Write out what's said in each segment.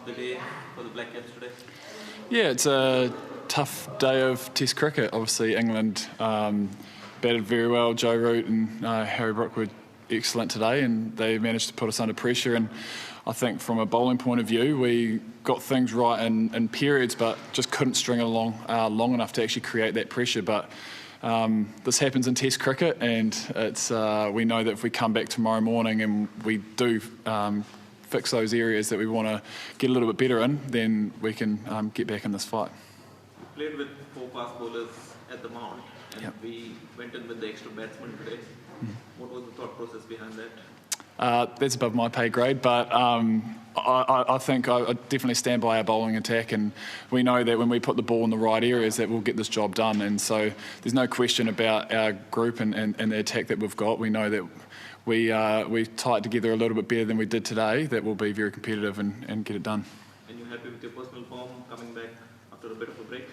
of the day for the Black Caps today? Yeah, it's a tough day of Test cricket. Obviously, England batted very well. Joe Root and Harry Brook were excellent today, and they managed to put us under pressure. And I think from a bowling point of view, we got things right in periods, but just couldn't string it along long enough to actually create that pressure. But this happens in Test cricket, and it's we know that if we come back tomorrow morning and we do fix those areas that we want to get a little bit better in, then we can get back in this fight. We played with 4 fast bowlers at the Mount, and Yep. we went in with the extra batsman today. What was the thought process behind that? That's above my pay grade, but I think I definitely stand by our bowling attack, and we know that when we put the ball in the right areas that we'll get this job done, and so there's no question about our group and the attack that we've got. We know that we tie it together a little bit better than we did today, that we'll be very competitive and get it done. And you're happy with your personal form coming back after a bit of a break?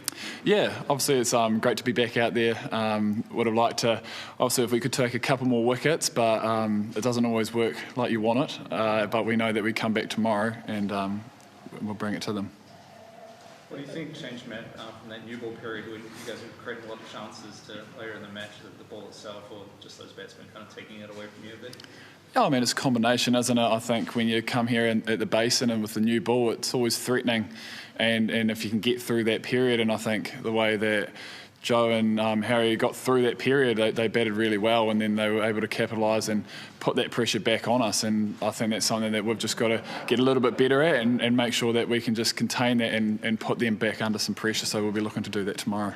Yeah, obviously it's great to be back out there. Would have liked to, obviously, if we could take a couple more wickets, but it doesn't always work like you want it. But we know that we come back tomorrow and we'll bring it to them. What do you think changed, Matt, from that new ball period where you guys were creating a lot of chances to later in the match, the ball itself, or just those batsmen kind of taking it away from you a bit? Oh, I mean, it's a combination, isn't it? I think when you come here at the Basin and with the new ball, it's always threatening. And if you can get through that period, and I think the way that Joe and Harry got through that period, they batted really well, and then they were able to capitalise and put that pressure back on us. And I think that's something that we've just got to get a little bit better at and make sure that we can just contain that and put them back under some pressure. So we'll be looking to do that tomorrow.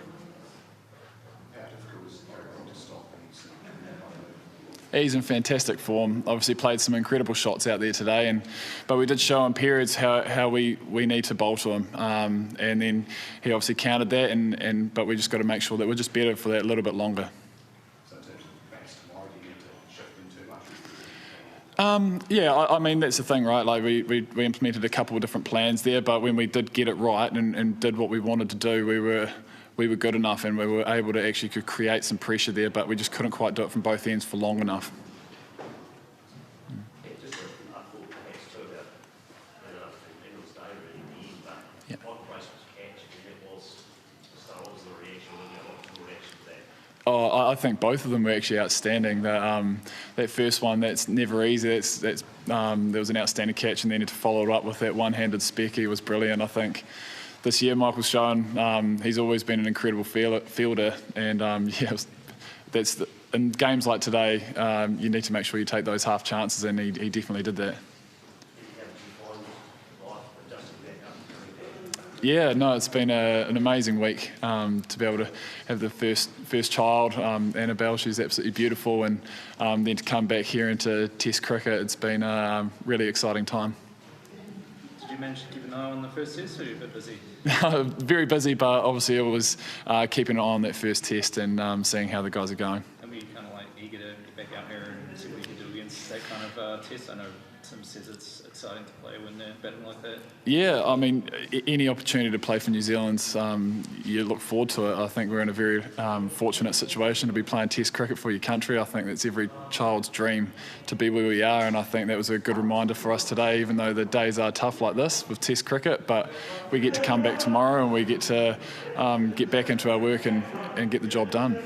He's in fantastic form. Obviously played some incredible shots out there today, but we did show in periods how we need to bowl to him. And then he obviously countered that, but we just got to make sure that we're just better for that little bit longer. So in terms of bats tomorrow, do you need to shift them too much? Yeah, I mean, that's the thing, right? Like we implemented a couple of different plans there, but when we did get it right and did what we wanted to do, we were good enough, and we were able to actually create some pressure there, but we just couldn't quite do it from both ends for long enough. Oh, I think both of them were actually outstanding. That first one, that's never easy. There was an outstanding catch, and then to follow it up with that one-handed specky was brilliant. I think this year Michael's shown he's always been an incredible fielder, and in games like today, you need to make sure you take those half chances, and he definitely did that. Yeah, no, it's been an amazing week to be able to have the first child, Annabelle. She's absolutely beautiful, and then to come back here into Test cricket, it's been a really exciting time. Did you manage to keep an eye on the first test, or are you a bit busy? Very busy, but obviously it was keeping an eye on that first test and seeing how the guys are going. And were you kind of like eager to get back out here and see what you can do against that kind of test? I know Tim says it's exciting to play when they're batting like that. Yeah, I mean, any opportunity to play for New Zealand, you look forward to it. I think we're in a very fortunate situation to be playing Test cricket for your country. I think that's every child's dream to be where we are, and I think that was a good reminder for us today, even though the days are tough like this with Test cricket, but we get to come back tomorrow and we get to get back into our work and get the job done.